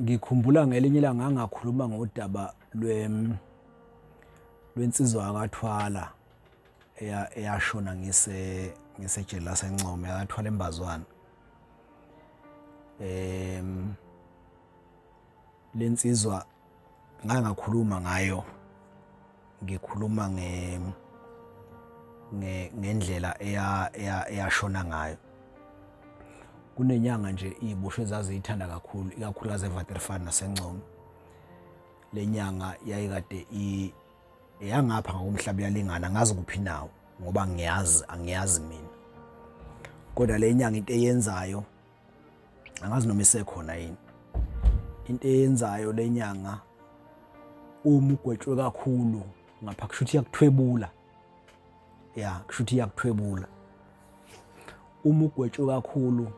ngikhumbula ngelinye ilanga ngakhuluma ngodaba lwensizwa akathwala eyashona ngisejele laseNcome akathwala embazwana. Lensizwa ngakhuluma ngayo, ngikhuluma ngendlela eyashona ngayo. Kunenyanga nje izibushwe zaziyithanda kakhulu, ikakhulukazi eVaterfront naseNcome. Lenyanga yayikade eyangapha ngokumhlaba yalingana, ngazi kuphi nawo ngoba angiyazi mina. Kodwa lenyanga into eyenzayo angazi noma isekhona yini. Into eyenzayo lenyanga uma ugwetshwe kakhulu ngapha kushuthi iyakuthwebula. Kushuthi iyakuthwebula. Uma ugwetshwe kakhulu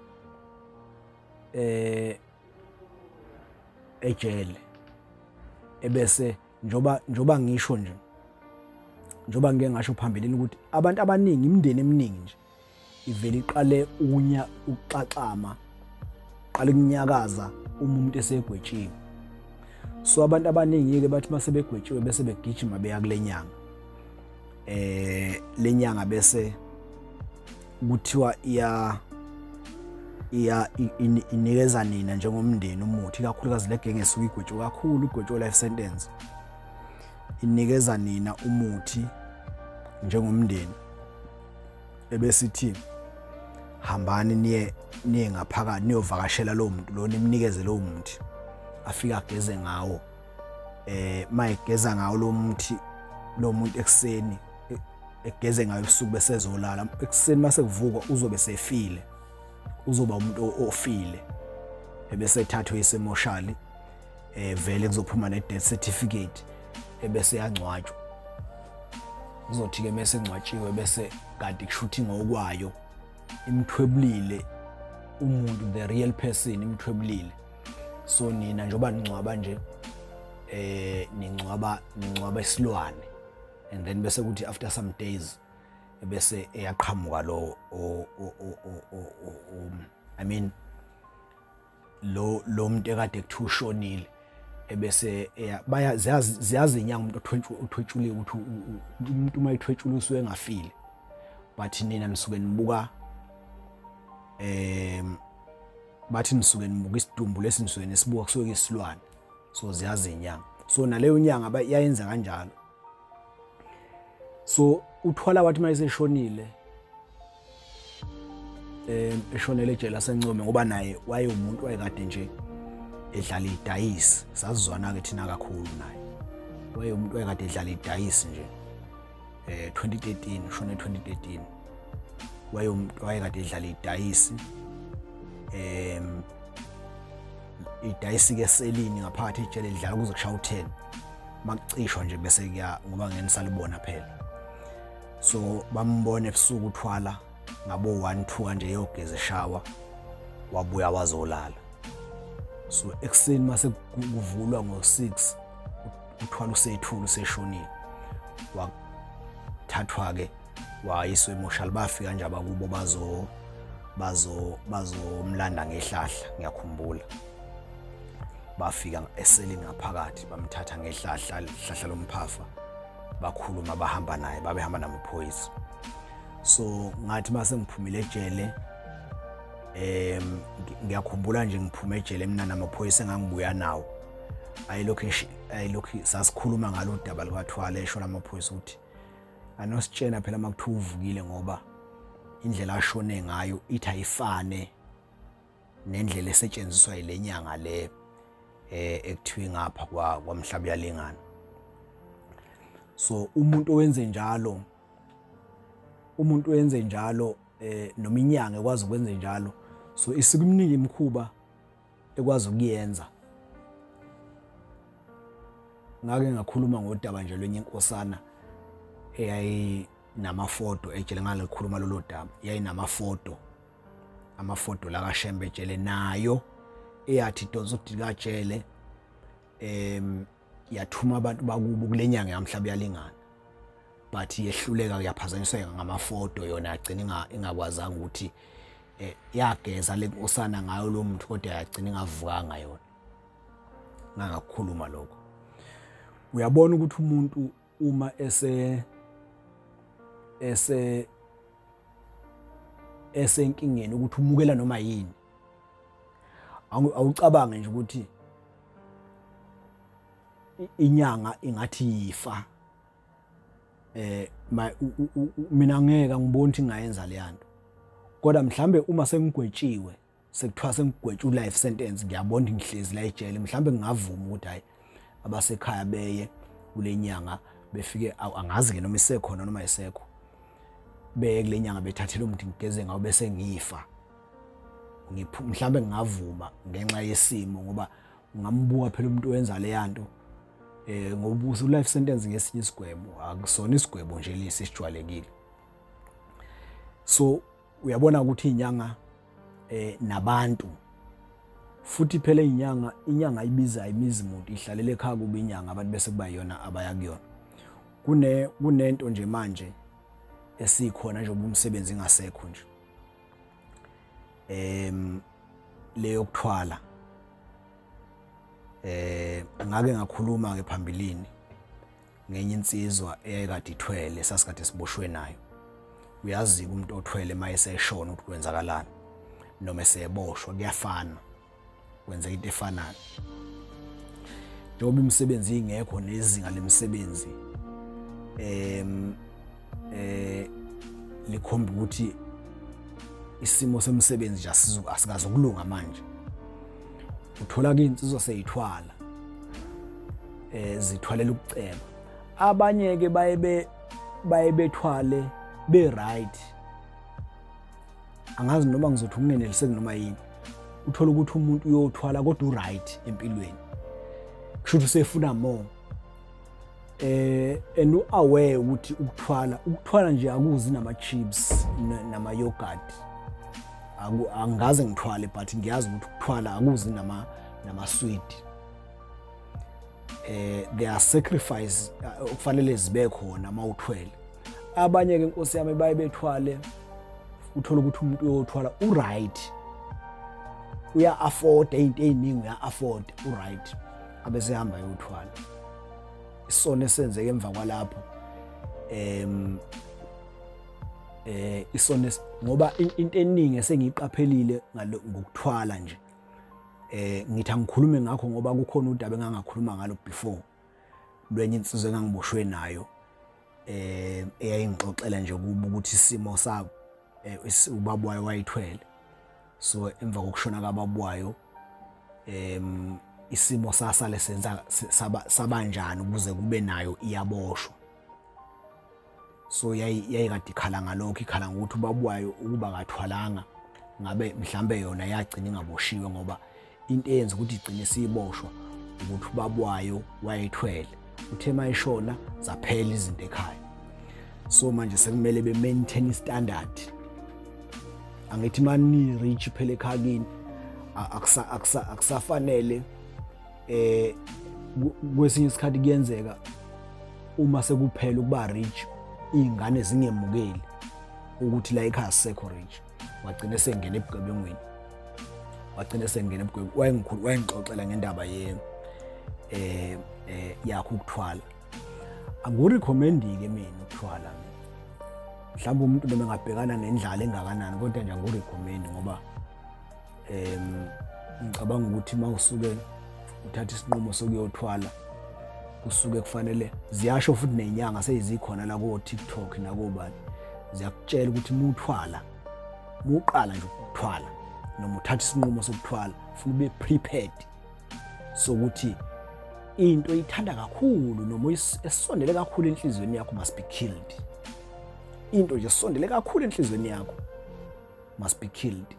ejele ebese njoba ngisho nje, njoba ngeke ngasho phambilini ukuthi abantu abaningi, imindeni eminingi nje ivele iqale ukuxaxama, qale ukunyakaza umuntu esegwetshiwe. So abantu abaningi ke bathi mase begwetshiwe bese begijima beya kulenyanga. Lenyanga bese kuthiwa inikeza nina njengomndeni umuthi, kakhulukazi legenge esuke igwetshwe kakhulu, igwetshwe life sentence. Inikeza nina umuthi njengomndeni ebese ithi hambani niye ngaphakathi niyovakashela lo muntu lo, nimnikeze lo muthi afika ageze ngawo. Mayigeza ngawo lo muthi, lo muntu ekseni egeze ngayo ebusuku bese ezolala. Ekseni mase kuvuka uzobe sefile, uzoba umuntu ofile, ebese ethathwe isemoshali, vele kuzophuma ne death certificate ebese yangcwatshwa. Uzothi ke mase ngcwatshiwe bese kanti kushuthi ngokwayo imthwebulile umuntu, the real person imthwebulile. So nina njoba ningcwaba nje ningcwaba isilwane, and then bese kuthi after some days bese eyaqhamuka lo I mean lo muntu ekade kuthi ushonile ebese ziyazi inyanga umuntu uthwetshule ukuthi umuntu mayithwetshule usuke engafile, but nina nisuke nibuka bathi nisuke nibuka isidumbu lesinisuke nesibuka kusuke isilwane. So ziyazi inyanga, so naleyo nyanga yayenza kanjalo. So uthwala wathi mayeseshonile eshonele ejele laseNcome ngoba naye waye umuntu wayekade nje edlala idayisi, sazizwana ke thina kakhulu naye. Waye umuntu wayekade edlala idayisi nje 2013, shone 2013. Waye umuntu wayekade edlala idayisi, idayisi ke selini ngaphakathi ejele edlala kuze kushaya u10 makucishwa nje bese kuya ngoba ngeke nisalibona phela. So bambone ebusuku uthwala ngabo 1-2 kanje yogeza shower wabuya wazolala. So ekseni mase kuvulwa ngo6 uthwala usethula useshonile, wathathwa ke wayiswe emotional. Bafika nje abakubo bazomlanda ngehlahla, ngiyakhumbula. Bafika eselini ngaphakathi bamthatha ngehlahla, ihlahla lomphafa, bakhuluma bahamba naye, babehamba namaphoyisa. So ngathi mase ngiphumile ejele, ngiyakhumbula nje ngiphume ejele mina namaphoyisa engangibuya nawo. Ayilokhu sasikhuluma ngalo daba likathwala eshona amaphoyisa ukuthi anositshena phela makuthiwa uvukile ngoba indlela ashone ngayo ithi ayifane nendlela esetshenziswa yilenyanga le ekuthiwa ngapha kwamhlaba yalingana. So umuntu owenze njalo noma inyanga ekwazi ukwenza njalo, so isikumnika imkhuba ekwazi ukuyenza. Ngake ngakhuluma ngodaba nje lwenye inkosana eyayinamafoto ejele ngalikhuluma lolo daba, yayinamafoto la kaShembe ejele nayo eyathi idonsa ukuthi kajele yathuma abantu bakubo kulenyanga yamhlaba yalingana, but yehluleka yaphazanyiswa ngamafoto yona yagcina ingakwazanga ukuthi yageza le nkosana ngayo lo muntu kodwa yagcina ingavukanga yona. ngangakukhuluma lokho. Uyabona ukuthi umuntu uma esenkingeni ukuthi umukela noma yini, awucabange nje ukuthi inyanga ingathi yifa. Mina ngeke ngibone ukuthi ngayenza le yanto, kodwa mhlambe uma sengigwetshiwe sekuthiwa sengigwetshe life sentence, ngiyabona ngihlezi la ejele, mhlambe ngingavuma ukuthi hayi abasekhaya beye kule nyanga befike, angazi ke noma isekhona noma isekho, beye kule nyanga bethathele umuntu ngigeze ngawo bese ngifa. Mhlambe ngingavuma ngenxa yesimo, ngoba ungambuka phela umuntu owenza le yanto ngoba life sentence ngesinye isigwebo akusona isigwebo nje lesi esijwalekile. So uyabona ukuthi inyanga nabantu futhi phela inyanga ibiza imizi umuntu ihlalele ekhaya kuba inyanga abantu bese kuba yona abaya kuyona. Kunento nje manje esikhona nje umsebenzi ingasekho nje, leyo ukuthwala. Ngake ngakhuluma ke phambilini ngenye insizwa eyayikade ithwele, sasikade siboshwe nayo. Uyazi umuntu othwele mayeseshona ukuthi kwenzakalani noma eseboshwa kuyafana, kwenza into efanayo. Njengoba imisebenzi ingekho nezinga lemisebenzi likhomba ukuthi isimo semsebenzi nje asikazokulunga manje. Uthola ke insizwa seyithwala, zithwalela ukuceba. Abanye ke baye bethwale be right. Angazi noma ngizothi ukungeneliseki noma yini, uthola ukuthi umuntu uyothwala kodwa u-right empilweni, kusho ukuthi usefuna more. And u-aware ukuthi ukuthwala nje akuzi nama-chips nama-yogurt. Angaze ngithwale but ngiyazi ukuthi ukuthwala akuzi nama-sweet. There are sacrifice okufanele zibe khona uma uthwele. Abanye ke inkosi yami baye bethwale, uthola ukuthi umuntu uyothwala u-right, uya-afford into ey'ningi, uya-afford u-right, abesehamba yothwala. Isona esenzeke emva kwalapho isona ngoba into eningi esengiyiqaphelile ngokuthwala nje, ngithi angikhulume ngakho ngoba kukhona udaba engangakhuluma ngalo before, lwenye insizwa engangiboshwe nayo, eyayingixoxela nje kuba ukuthi isimo sabo ubaba wayo wayithwele. So emva kokushona kababa wayo isimo sasale senza sabanjani ukuze kube nayo iyaboshwa. So yayikade ikhala ngalokho, ikhala ngokuthi ubaba wayo ukuba akathwalanga ngabe mhlambe yona yagcina ingaboshiwe, ngoba into eyenza ukuthi igcine siyiboshwa ukuthi ubaba wayo wayithwele. Uthe mayishona zaphela izinto ekhaya. So manje sekumele be-maintain i-standard. Angithi mani rich phela ekhaya kini akusafanele kwesinye isikhathi kuyenzeka uma sekuphela ukuba rich iy'ngane zingemukeli ukuthi la ekhaya sisekho rich, wagcina sengena ebugebengweni, wayengixoxela ngendaba yakho ukuthwala. Angikurecommend-ke mina ukuthwala. Mhlawumbe umuntu noma engabhekana nendlala engakanani, kodwa nje angikurecommend ngoba ngicabanga ukuthi uma usuke uthatha isinqumo sokuyothwala, kusuke kufanele ziyasho futhi nenyanga seyizikhona la ko TikTok nakobani, ziyakutshela ukuthi uma uthwala, uma uqala nje ukuthwala noma uthatha isinqumo sokuthwala, ufuna ube prepared sokuthi into oyithanda kakhulu noma esondele kakhulu enhlizweni yakho must be killed. Into nje esondele kakhulu enhlizweni yakho must be killed.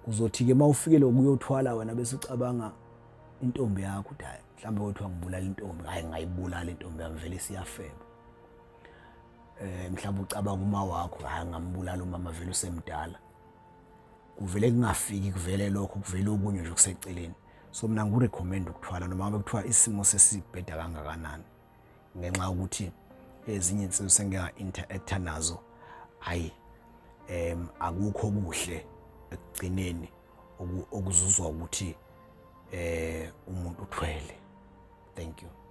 Uzothi ke mawufikele ukuyothwala wena bese ucabanga intombi yakho ukuthi hayi mhlambe wethu angibulala intombi, hayi ngayibulala intombi yami vele siyafeba. Mhlawumbe ucabanga uma wakho, hayi ngambulala umama vele usemdala. Kuvele kungafiki, kuvele lokho, kuvele okunye nje kuseceleni. So mina ngikurecommend ukuthwala noma ngabe kuthiwa isimo sesibheda kangakanani, ngenxa ukuthi ezinye insizwe sengiyanga-interacta nazo, hayi akukho kuhle ekugcineni okuzuzwa ukuthi umuntu ukuthwele. Thank you.